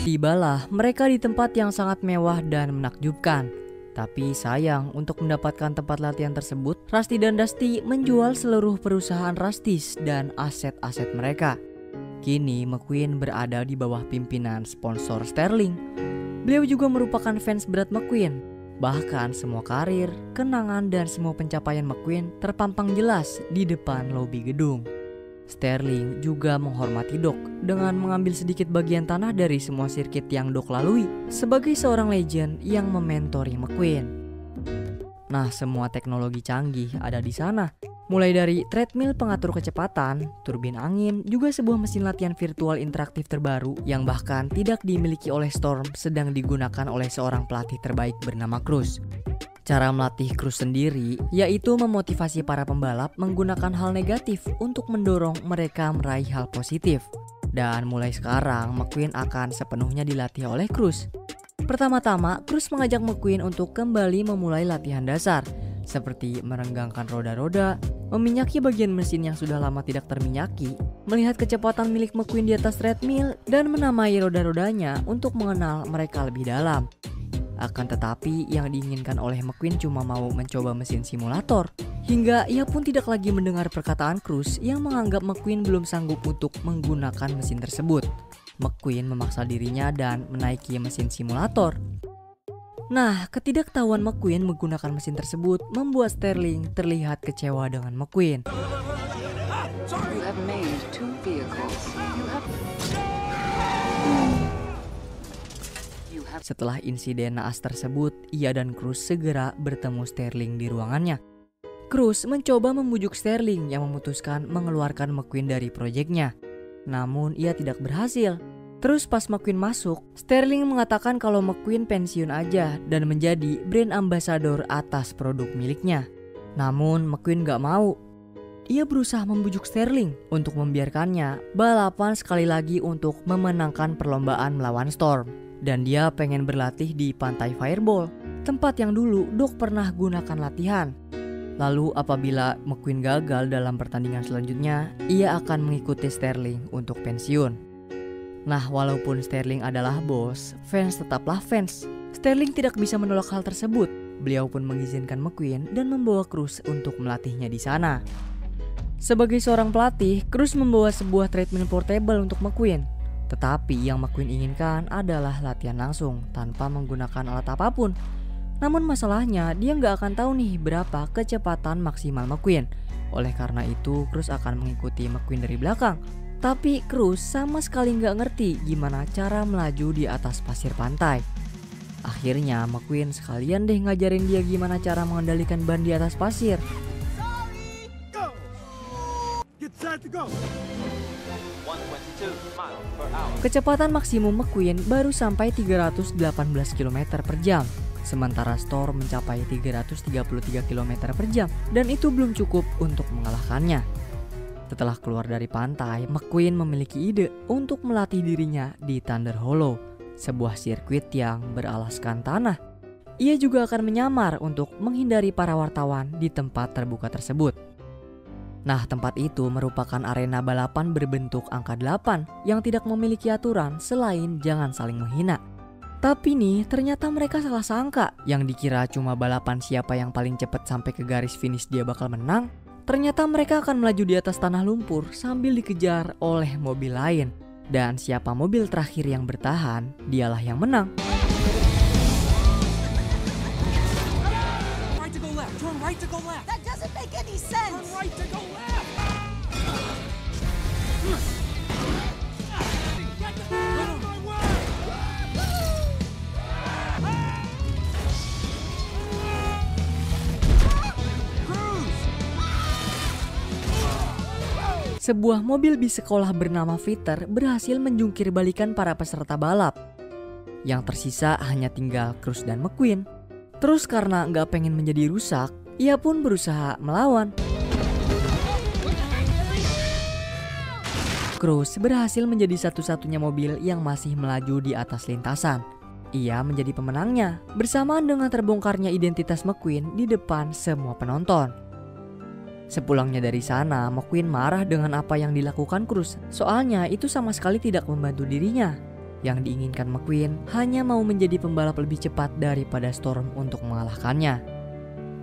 Tibalah mereka di tempat yang sangat mewah dan menakjubkan. Tapi sayang, untuk mendapatkan tempat latihan tersebut, Rusty dan Dusty menjual seluruh perusahaan Rusty's dan aset-aset mereka. Kini McQueen berada di bawah pimpinan sponsor Sterling. Beliau juga merupakan fans berat McQueen. Bahkan semua karir, kenangan, dan semua pencapaian McQueen terpampang jelas di depan lobi gedung. Sterling juga menghormati Doc dengan mengambil sedikit bagian tanah dari semua sirkuit yang Doc lalui sebagai seorang legend yang mementori McQueen. Nah, semua teknologi canggih ada di sana. Mulai dari treadmill pengatur kecepatan, turbin angin, juga sebuah mesin latihan virtual interaktif terbaru yang bahkan tidak dimiliki oleh Storm sedang digunakan oleh seorang pelatih terbaik bernama Cruz. Cara melatih Cruz sendiri yaitu memotivasi para pembalap menggunakan hal negatif untuk mendorong mereka meraih hal positif. Dan mulai sekarang McQueen akan sepenuhnya dilatih oleh Cruz. Pertama-tama, Cruz mengajak McQueen untuk kembali memulai latihan dasar, seperti merenggangkan roda-roda, meminyaki bagian mesin yang sudah lama tidak terminyaki, melihat kecepatan milik McQueen di atas treadmill, dan menamai roda-rodanya untuk mengenal mereka lebih dalam. Akan tetapi yang diinginkan oleh McQueen cuma mau mencoba mesin simulator, hingga ia pun tidak lagi mendengar perkataan Cruz yang menganggap McQueen belum sanggup untuk menggunakan mesin tersebut. McQueen memaksa dirinya dan menaiki mesin simulator. Nah, ketidaktahuan McQueen menggunakan mesin tersebut membuat Sterling terlihat kecewa dengan McQueen. You have made 2 vehicles. Setelah insiden naas tersebut, ia dan Cruz segera bertemu Sterling di ruangannya. Cruz mencoba membujuk Sterling yang memutuskan mengeluarkan McQueen dari proyeknya. Namun ia tidak berhasil. Terus pas McQueen masuk, Sterling mengatakan kalau McQueen pensiun aja dan menjadi brand ambassador atas produk miliknya. Namun McQueen gak mau. Ia berusaha membujuk Sterling untuk membiarkannya balapan sekali lagi untuk memenangkan perlombaan melawan Storm. Dan dia pengen berlatih di pantai Fireball, tempat yang dulu Doc pernah gunakan latihan. Lalu apabila McQueen gagal dalam pertandingan selanjutnya, ia akan mengikuti Sterling untuk pensiun. Nah, walaupun Sterling adalah bos, fans tetaplah fans. Sterling tidak bisa menolak hal tersebut. Beliau pun mengizinkan McQueen dan membawa Cruz untuk melatihnya di sana. Sebagai seorang pelatih, Cruz membawa sebuah treadmill portable untuk McQueen. Tetapi yang McQueen inginkan adalah latihan langsung tanpa menggunakan alat apapun. Namun masalahnya dia nggak akan tahu nih berapa kecepatan maksimal McQueen. Oleh karena itu Cruz akan mengikuti McQueen dari belakang. Tapi Cruz sama sekali nggak ngerti gimana cara melaju di atas pasir pantai. Akhirnya McQueen sekalian deh ngajarin dia gimana cara mengendalikan ban di atas pasir. Kecepatan maksimum McQueen baru sampai 318 km per jam, sementara Storm mencapai 333 km per jam, dan itu belum cukup untuk mengalahkannya. Setelah keluar dari pantai, McQueen memiliki ide untuk melatih dirinya di Thunder Hollow, sebuah sirkuit yang beralaskan tanah. Ia juga akan menyamar untuk menghindari para wartawan di tempat terbuka tersebut. Nah, tempat itu merupakan arena balapan berbentuk angka 8 yang tidak memiliki aturan selain jangan saling menghina. Tapi nih, ternyata mereka salah sangka. Yang dikira cuma balapan siapa yang paling cepat sampai ke garis finish dia bakal menang. Ternyata mereka akan melaju di atas tanah lumpur sambil dikejar oleh mobil lain. Dan siapa mobil terakhir yang bertahan, dialah yang menang. Right to go left. Turn right to go left. That doesn't make any sense. Turn right to go left. Get out of my way. Sebuah mobil bis sekolah bernama Fitter berhasil menjungkir balikan para peserta balap. Yang tersisa hanya tinggal Cruz dan McQueen. Terus karena nggak pengen menjadi rusak, ia pun berusaha melawan. Cruz berhasil menjadi satu-satunya mobil yang masih melaju di atas lintasan. Ia menjadi pemenangnya bersamaan dengan terbongkarnya identitas McQueen di depan semua penonton. Sepulangnya dari sana, McQueen marah dengan apa yang dilakukan Cruz. Soalnya itu sama sekali tidak membantu dirinya. Yang diinginkan McQueen hanya mau menjadi pembalap lebih cepat daripada Storm untuk mengalahkannya.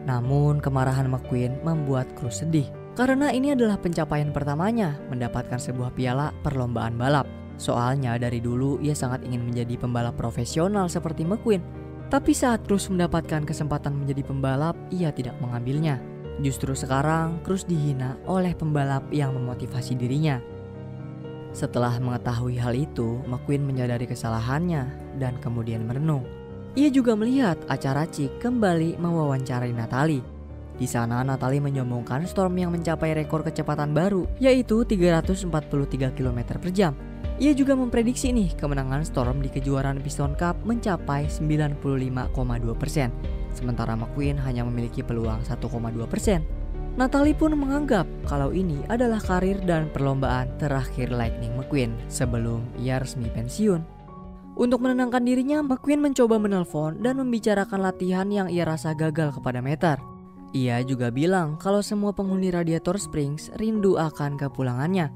Namun kemarahan McQueen membuat Cruz sedih. Karena ini adalah pencapaian pertamanya mendapatkan sebuah piala perlombaan balap. Soalnya dari dulu ia sangat ingin menjadi pembalap profesional seperti McQueen. Tapi saat Cruz mendapatkan kesempatan menjadi pembalap, ia tidak mengambilnya. Justru sekarang Cruz dihina oleh pembalap yang memotivasi dirinya. Setelah mengetahui hal itu, McQueen menyadari kesalahannya dan kemudian merenung. Ia juga melihat acara Chick kembali mewawancarai Natalie. Di sana Natalie menyombongkan Storm yang mencapai rekor kecepatan baru, yaitu 343 km per jam. Ia juga memprediksi nih kemenangan Storm di kejuaraan Piston Cup mencapai 95,2%. Sementara McQueen hanya memiliki peluang 1,2%. Natalie pun menganggap kalau ini adalah karir dan perlombaan terakhir Lightning McQueen sebelum ia resmi pensiun. Untuk menenangkan dirinya, McQueen mencoba menelpon dan membicarakan latihan yang ia rasa gagal kepada Meter. Ia juga bilang kalau semua penghuni Radiator Springs rindu akan kepulangannya.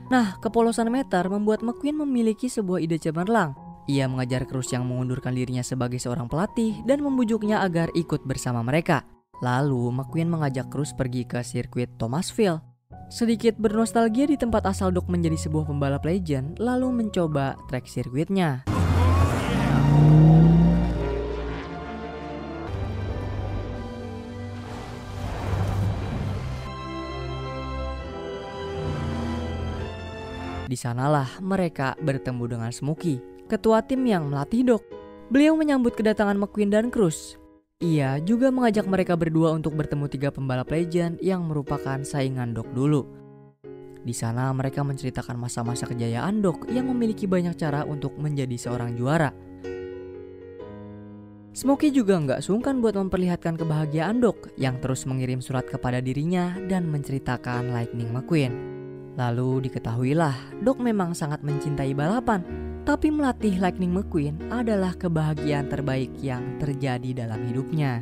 Nah, kepolosan Meter membuat McQueen memiliki sebuah ide cemerlang. Ia mengajar Cruz yang mengundurkan dirinya sebagai seorang pelatih dan membujuknya agar ikut bersama mereka. Lalu McQueen mengajak Cruz pergi ke sirkuit Thomasville. Sedikit bernostalgia di tempat asal Doc menjadi sebuah pembalap legend, lalu mencoba trek sirkuitnya. Di sanalah mereka bertemu dengan Smokey, ketua tim yang melatih Doc. Beliau menyambut kedatangan McQueen dan Cruz. Ia juga mengajak mereka berdua untuk bertemu 3 pembalap legend yang merupakan saingan Doc dulu. Di sana mereka menceritakan masa-masa kejayaan Doc yang memiliki banyak cara untuk menjadi seorang juara. Smokey juga nggak sungkan buat memperlihatkan kebahagiaan Doc yang terus mengirim surat kepada dirinya dan menceritakan Lightning McQueen. Lalu diketahuilah Doc memang sangat mencintai balapan, tapi melatih Lightning McQueen adalah kebahagiaan terbaik yang terjadi dalam hidupnya.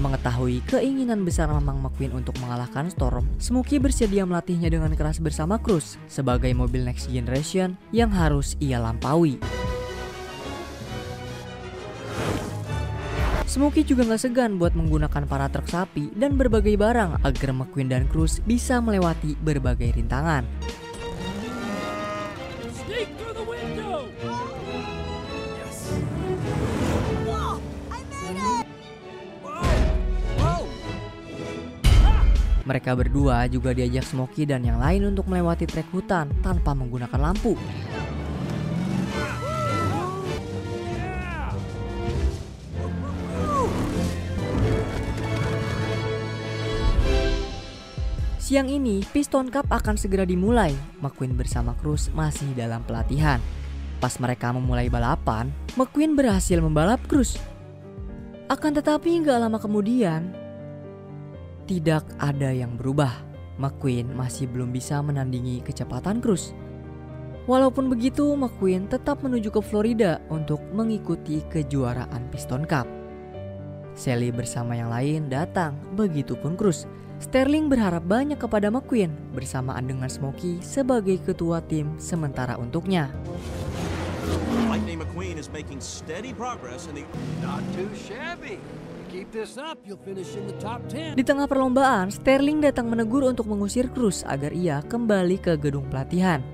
Mengetahui keinginan besar Mamang McQueen untuk mengalahkan Storm, Smokey bersedia melatihnya dengan keras bersama Cruz sebagai mobil next generation yang harus ia lampaui. Smokey juga gak segan buat menggunakan para truk sapi dan berbagai barang agar McQueen dan Cruz bisa melewati berbagai rintangan. Sneak through the window. Yes. Whoa! I made it! Whoa. Mereka berdua juga diajak Smokey dan yang lain untuk melewati trek hutan tanpa menggunakan lampu. Siang ini, Piston Cup akan segera dimulai. McQueen bersama Cruz masih dalam pelatihan. Pas mereka memulai balapan, McQueen berhasil membalap Cruz. Akan tetapi nggak lama kemudian, tidak ada yang berubah. McQueen masih belum bisa menandingi kecepatan Cruz. Walaupun begitu, McQueen tetap menuju ke Florida untuk mengikuti kejuaraan Piston Cup. Sally bersama yang lain datang, begitupun Cruz. Sterling berharap banyak kepada McQueen bersamaan dengan Smokey sebagai ketua tim sementara untuknya. Lightning McQueen is making steady progress in the... Not too shabby. Keep this up, you'll finish in the top 10. Di tengah perlombaan, Sterling datang menegur untuk mengusir Cruz agar ia kembali ke gedung pelatihan.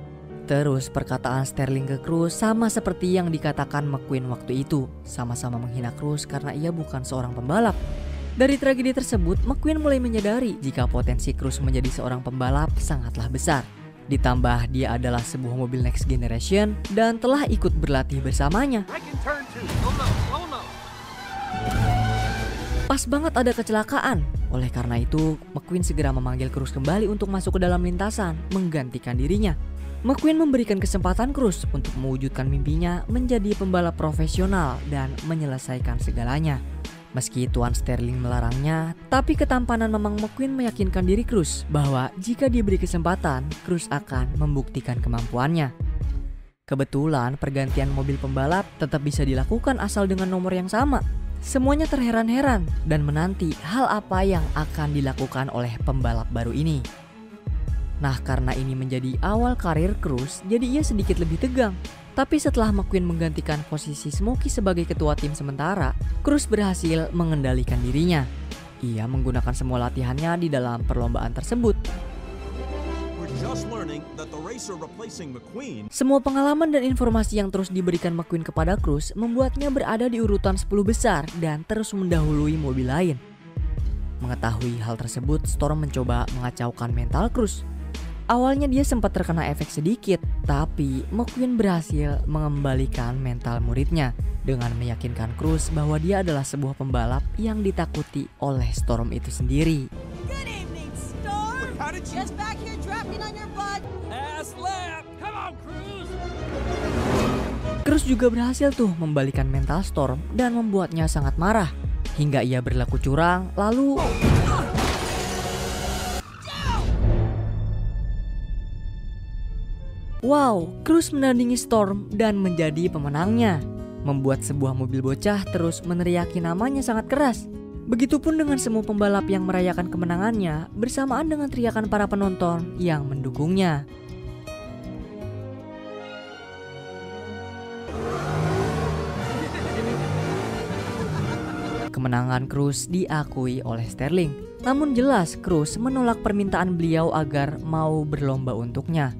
Terus perkataan Sterling ke Cruz sama seperti yang dikatakan McQueen waktu itu, sama-sama menghina Cruz karena ia bukan seorang pembalap. Dari tragedi tersebut, McQueen mulai menyadari jika potensi Cruz menjadi seorang pembalap sangatlah besar. Ditambah dia adalah sebuah mobil next generation dan telah ikut berlatih bersamanya. Pas banget ada kecelakaan. Oleh karena itu, McQueen segera memanggil Cruz kembali untuk masuk ke dalam lintasan, menggantikan dirinya. McQueen memberikan kesempatan Cruz untuk mewujudkan mimpinya menjadi pembalap profesional dan menyelesaikan segalanya. Meski Tuan Sterling melarangnya, tapi ketampanan Mamang McQueen meyakinkan diri Cruz bahwa jika diberi kesempatan, Cruz akan membuktikan kemampuannya. Kebetulan pergantian mobil pembalap tetap bisa dilakukan asal dengan nomor yang sama. Semuanya terheran-heran dan menanti hal apa yang akan dilakukan oleh pembalap baru ini. Nah, karena ini menjadi awal karir Cruz, jadi ia sedikit lebih tegang. Tapi setelah McQueen menggantikan posisi Smokey sebagai ketua tim sementara, Cruz berhasil mengendalikan dirinya. Ia menggunakan semua latihannya di dalam perlombaan tersebut. Semua pengalaman dan informasi yang terus diberikan McQueen kepada Cruz membuatnya berada di urutan 10 besar dan terus mendahului mobil lain. Mengetahui hal tersebut, Storm mencoba mengacaukan mental Cruz. Awalnya dia sempat terkena efek sedikit, tapi McQueen berhasil mengembalikan mental muridnya dengan meyakinkan Cruz bahwa dia adalah sebuah pembalap yang ditakuti oleh Storm itu sendiri. Good evening, Storm. Just back here drafting on your butt. Last lap. Come on, Cruz. Cruz juga berhasil tuh membalikan mental Storm dan membuatnya sangat marah. Hingga ia berlaku curang, lalu... Wow, Cruz menandingi Storm dan menjadi pemenangnya. Membuat sebuah mobil bocah terus meneriaki namanya sangat keras. Begitupun dengan semua pembalap yang merayakan kemenangannya bersamaan dengan teriakan para penonton yang mendukungnya. Kemenangan Cruz diakui oleh Sterling. Namun jelas Cruz menolak permintaan beliau agar mau berlomba untuknya.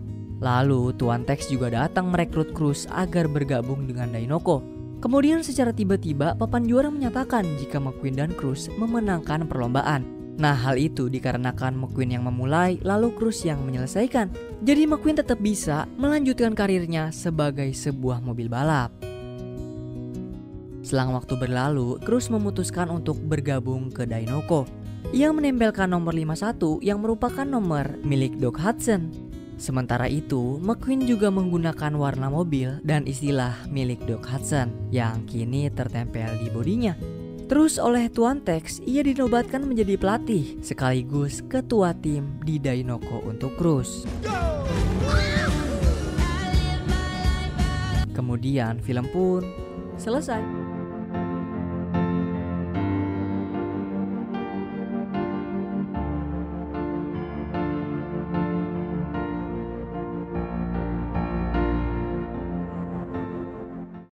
Lalu Tuan Tex juga datang merekrut Cruz agar bergabung dengan Dinoco. Kemudian secara tiba-tiba papan juara menyatakan jika McQueen dan Cruz memenangkan perlombaan. Nah, hal itu dikarenakan McQueen yang memulai lalu Cruz yang menyelesaikan. Jadi McQueen tetap bisa melanjutkan karirnya sebagai sebuah mobil balap. Selang waktu berlalu, Cruz memutuskan untuk bergabung ke Dinoco. Ia menempelkan nomor 51 yang merupakan nomor milik Doc Hudson. Sementara itu, McQueen juga menggunakan warna mobil dan istilah milik Doc Hudson yang kini tertempel di bodinya. Terus oleh Tuan Tex, ia dinobatkan menjadi pelatih sekaligus ketua tim di Dinoco untuk Cruz. Kemudian film pun selesai.